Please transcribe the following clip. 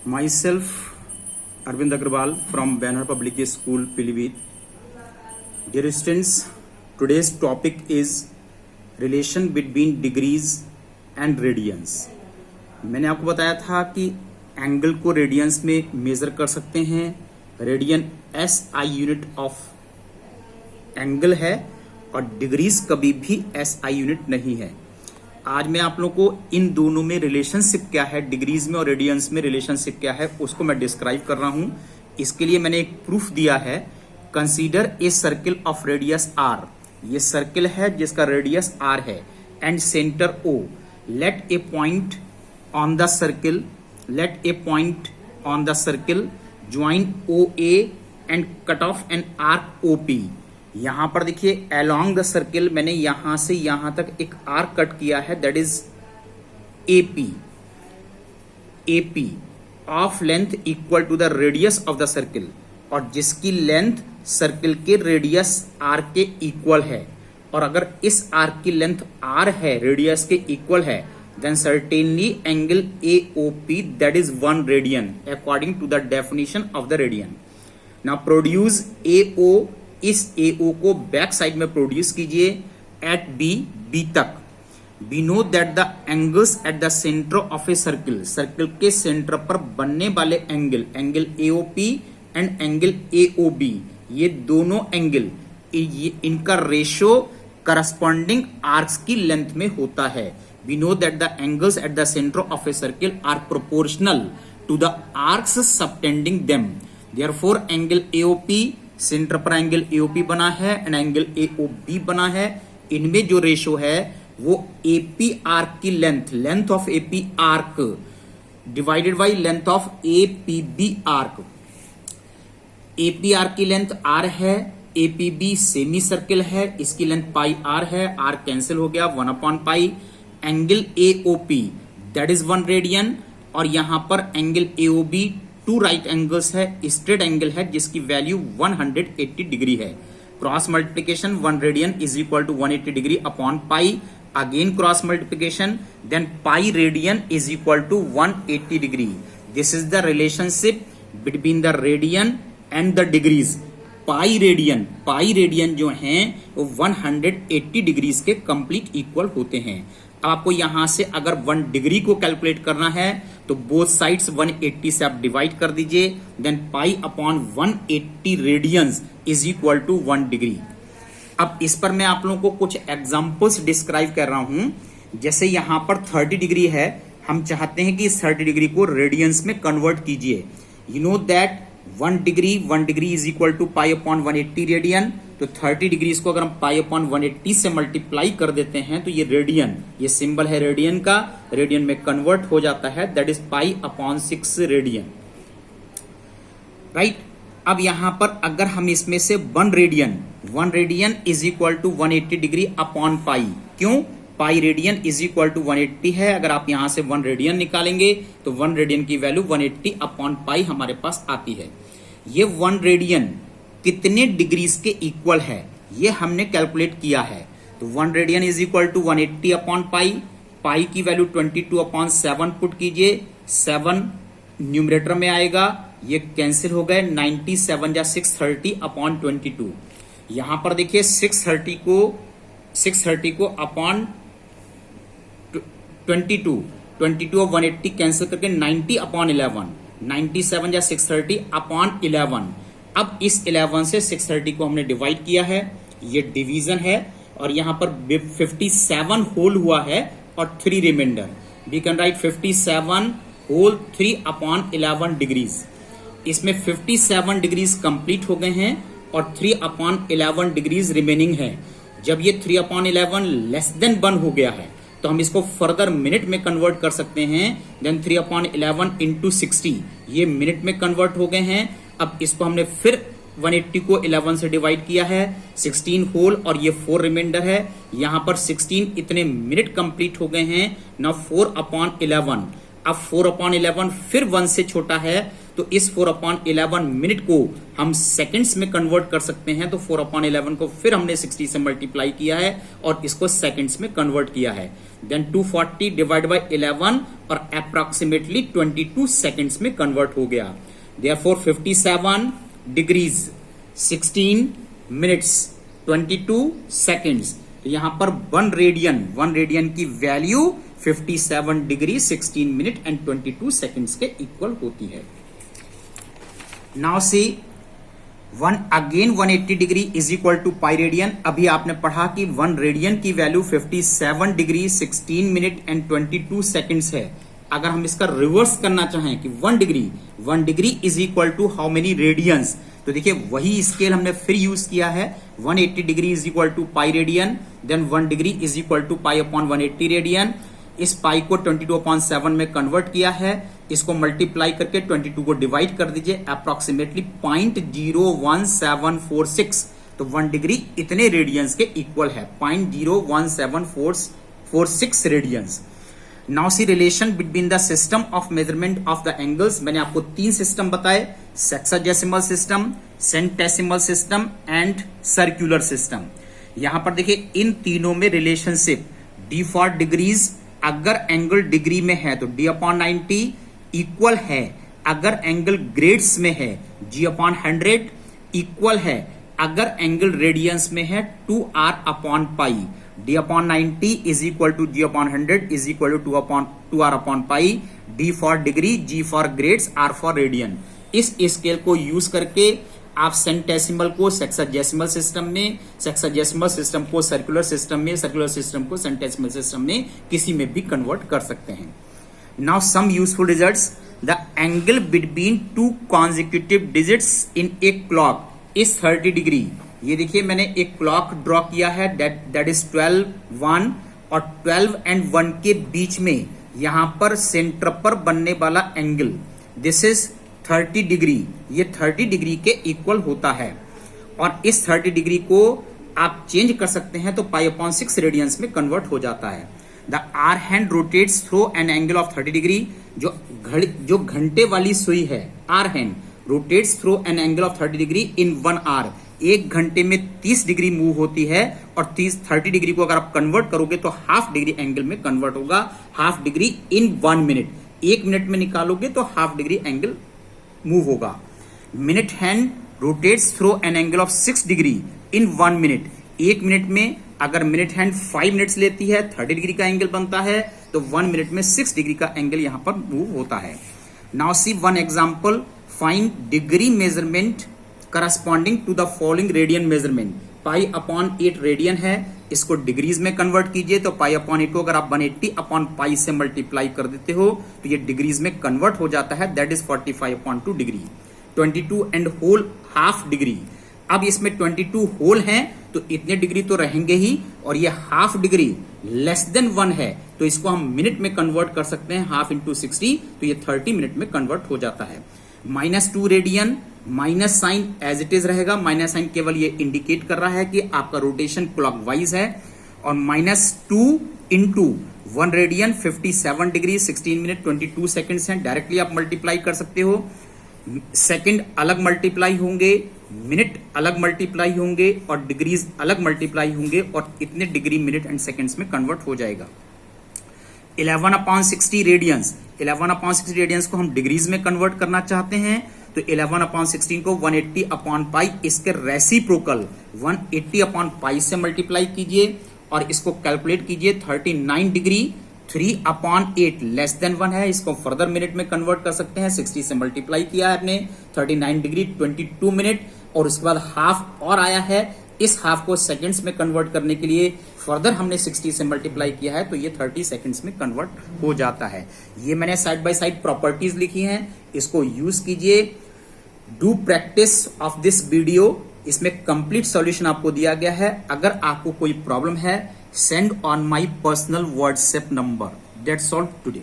Myself, Arvind Agrawal from Banner Public School, Pilibhit. Dear students, today's topic is relation between degrees and radians. मैंने आपको बताया था कि angle को radiance में मेजर कर सकते हैं. Radian SI unit of angle है और डिग्रीज कभी भी SI यूनिट नहीं है. आज मैं आप लोगों को इन दोनों में रिलेशनशिप क्या है, डिग्रीज में और रेडियंस में रिलेशनशिप क्या है, उसको मैं डिस्क्राइब कर रहा हूं. इसके लिए मैंने एक प्रूफ दिया है. Consider a circle of radius R. ये सर्किल है जिसका रेडियस R है and centre O. Let a point on the circle join OA and cut off an arc OP. यहां पर देखिए अलोंग द सर्किल मैंने यहां से यहां तक एक आर्क कट किया है, that is AP of length equal to the radius of the circle, और जिसकी लेंथ सर्किल के रेडियस R के इक्वल है. और अगर इस आर्क की लेंथ R है, रेडियस के इक्वल है, then certainly angle AOP that is 1 radian according to the definition of the radian. Now produce AO. इस AO को बैक साइड में प्रोड्यूस कीजिए एट B तक. We know that the angles at the center of a circle, circle के centre पर बनने वाले angle AOP and angle AOB, ये दोनों एंगल इनका रेशियो करस्पॉन्डिंग आर्क्स की लेंथ में होता है. We know that the angles at the center of a circle are proportional to the arcs subtending them. Therefore, angle AOP, centre पर angle AOP बना है एंड एंगल AOB बना है. इनमें जो रेशियो है वो AP आर्क की length of AP arc divided by length of APB arc. AP arc की लेंथ R है, APB सेमी सर्किल है, इसकी लेंथ पाई R है, R कैंसिल हो गया 1/पाई. Angle AOP that is 1 radian, और यहां पर एंगल AOB 2 राइट एंगल्स है, स्ट्रेट एंगल है जिसकी वैल्यू 180 डिग्री है. Cross multiplication 1 radian is equal to 180 degree upon pi. Again cross multiplication, then pi radian is equal to 180 degree. This is the relationship between the radian and the degrees. Pi radian जो हैं वो 180 degrees के complete equal होते हैं. आपको यहां से अगर 1 डिग्री को कैलकुलेट करना है तो बोथ साइड्स 180 से आप डिवाइड कर दीजिए, then pi upon 180 radians is equal to 1 degree. अब इस पर मैं आप लोगों को कुछ एग्जांपल्स डिस्क्राइब कर रहा हूं. जैसे यहां पर 30 डिग्री है, हम चाहते हैं कि इस 30 डिग्री को रेडियंस में कन्वर्ट कीजिए. You know that 1 degree is equal to pi upon 180 radian. तो 30 डिग्री को अगर हम पाई अपॉन 180 से मल्टीप्लाई कर देते हैं तो ये रेडियन, ये सिंबल है रेडियन का, रेडियन में कन्वर्ट हो जाता है, that is pi upon 6 radian. Right. अब यहां पर अगर हम इसमें से 1 radian is equal to 180 degree upon pi. क्यों? Pi radian is equal to 180 है. अगर आप यहां से 1 रेडियन निकालेंगे तो 1 रेडियन की वैल्यू 180 अपॉन पाई हमारे पास आती है. ये 1 रेडियन कितने डिग्रीज के इक्वल है ये हमने कैलकुलेट किया है. तो 1 radian is equal to 180 upon pi की वैल्यू 22 अपॉन 7 पुट कीजिए. 7 न्यूमरेटर में आएगा, ये कैंसिल हो गए. 97 या 630 अपॉन 22. यहां पर देखिए 630 को अपॉन 22 और 180 कैंसिल करके 90 अपॉन 11. 97 या 630 अपॉन 11. अब इस 11 से 630 को हमने डिवाइड किया है, ये डिवीजन है, और यहां पर 57 होल हुआ है और 3 reminder. We can write 57 whole 3 upon 11 degrees. इसमें 57 डिग्रीज कंप्लीट हो गए हैं और 3 अपॉन 11 डिग्रीज रिमेनिंग है. जब ये 3 अपॉन 11 लेस देन 1 हो गया है तो हम इसको फर्दर मिनट में कन्वर्ट कर सकते हैं. देन 3 अपॉन 11 इंटू 60, ये मिनट में कन्वर्ट हो गए हैं. अब इसको हमने फिर 180 को 11 से डिवाइड किया है, 16 होल और ये 4 रिमाइंडर है. यहां पर 16 इतने मिनट कंप्लीट हो गए हैं. नाउ 4 अपॉन 11, अब 4 अपॉन 11 फिर 1 से छोटा है तो इस 4/11 मिनट को हम सेकंड्स में कन्वर्ट कर सकते हैं। तो 4/11 को फिर हमने 60 से मल्टीप्लाई किया है और इसको सेकंड्स में कन्वर्ट किया है। देन 240 डिवाइड बाय 11 और अप्रोक्सीमेटली 22 सेकंड्स में कन्वर्ट हो गया। Therefore 57 degrees 16 minutes 22 seconds. तो यहां पर 1 रेडियन की value 57 degree 16 minute and 22 seconds के इक्वल होती है। Now see 180 degree is equal to pi radian. अभी आपने पढ़ा कि 1 रेडियन की value 57 degree 16 minute and 22 seconds है। अगर हम इसका रिवर्स करना चाहें कि 1 degree is equal to how many radians, तो देखिए वही स्केल हमने फिर यूज किया है। 180 degree is equal to pi radian, then 1 degree is equal to pi upon 180 radian. इस पाई को 22/7 में कन्वर्ट किया है, इसको मल्टीप्लाई करके 22 को डिवाइड कर दीजिए, अप्रोक्सीमेटली 0.01746। तो 1 डिग्री इतने रेडियंस के इक्वल है, 0.01746 radians. Now see relation between the system of measurement of the angles. मैंने आपको 3 सिस्टम बताए, sexagesimal system, centesimal system and circular system. यहां पर देखिए इन तीनों में रिलेशनशिप d फॉर डिग्रीज, अगर एंगल डिग्री में है तो d/90 इक्वल है, अगर एंगल ग्रेड्स में है g/100 इक्वल है, अगर एंगल रेडियंस में है 2r/पाई। d/90 is equal to g/100 is equal to 2r/पाई। d for degree, g for grades, r for radian. इस स्केल को यूज करके आप सेंटेसिमल को सेक्साडेसिमल सिस्टम में, सेक्साडेसिमल सिस्टम को सर्कुलर सिस्टम में, सर्कुलर सिस्टम को सेंटेसिमल सिस्टम में किसी में भी कन्वर्ट कर सकते हैं। Now some useful results. The angle between 2 consecutive digits in a clock is 30 degree. ये देखिए मैंने एक क्लॉक ड्रॉ किया है, दैट इज 12, 1 और 12 एंड 1 के बीच में यहां पर सेंटर पर बनने वाला एंगल दिस इज 30 डिग्री। ये 30 डिग्री के इक्वल होता है और इस 30 डिग्री को आप चेंज कर सकते हैं तो π/6 रेडियंस में कन्वर्ट हो जाता है। The hour hand rotates through an angle of 30 degree. जो घंटे वाली सुई है, hour hand rotates through an angle of 30 degree in 1 hour. 1 घंटे में 30 डिग्री मूव होती है और 30 डिग्री को अगर आप कन्वर्ट करोगे तो हाफ डिग्री एंगल में कन्वर्ट होगा। Half degree in 1 minute, 1 minute में निकालोगे तो हाफ डिग्री एंगल मूव होगा। Minute hand rotates through an angle of 6 degree in 1 minute. 1 minute में अगर मिनट हैंड 5 मिनट्स लेती है, 30 डिग्री का एंगल बनता है, तो 1 मिनट में 6 डिग्री का एंगल यहां पर मूव होता है। Now see 1 example, find degree measurement corresponding to the following radian measurement. π/8 radian है, इसको डिग्रीज में कन्वर्ट कीजिए तो π/8 को अगर आप 180/π से मल्टीप्लाई कर देते हो तो ये डिग्रीज में कन्वर्ट हो जाता है, that is 45/2 degree. 22 and whole half degree. अब इसमें 22 होल हैं तो इतने डिग्री तो रहेंगे ही, और ये हाफ डिग्री लेस देन 1 है तो इसको हम मिनट में कन्वर्ट कर सकते हैं, हाफ इंटू 60 तो ये 30 मिनट में कन्वर्ट हो जाता है। -2 radian, minus sign as it is रहेगा, माइनस साइन केवल ये इंडिकेट कर रहा है कि आपका रोटेशन क्लॉकवाइज है। और -2 into 1 radian 57 degree 16 minute 22 seconds हैं, डायरेक्टली आप मल्टीप्लाई कर सकते हो। सेकंड अलग मल्टीप्लाई होंगे, मिनट अलग मल्टीप्लाई होंगे और डिग्रीज अलग मल्टीप्लाई होंगे और इतने डिग्री मिनट एंड सेकंड्स में कन्वर्ट हो जाएगा। 11/60 रेडियंस, 11/60 रेडियंस को हम डिग्रीज में कन्वर्ट करना चाहते हैं तो 11/16 को 180/पाई इसके रेसिप्रोकल 180/पाई से मल्टीप्लाई कीजिए और इसको कैलकुलेट कीजिए। 39 डिग्री 3/8 लेस देन 1 है, इसको फर्दर मिनट में कन्वर्ट कर सकते हैं। 60 से मल्टीप्लाई किया है आपने, 39 डिग्री 22 मिनट और उसके बाद हाफ और आया है। इस हाफ को सेकंड्स में कन्वर्ट करने के लिए फर्दर हमने 60 से मल्टीप्लाई किया है तो ये 30 सेकंड्स में कन्वर्ट हो जाता है। ये मैंने साइड बाय साइड प्रॉपर्टीज लिखी हैं, इसको यूज कीजिए। Do practice of this video, इसमें कंप्लीट सॉल्यूशन आपको दिया गया है। अगर आपको कोई प्रॉब्लम है, send on my personal WhatsApp number. That's all today.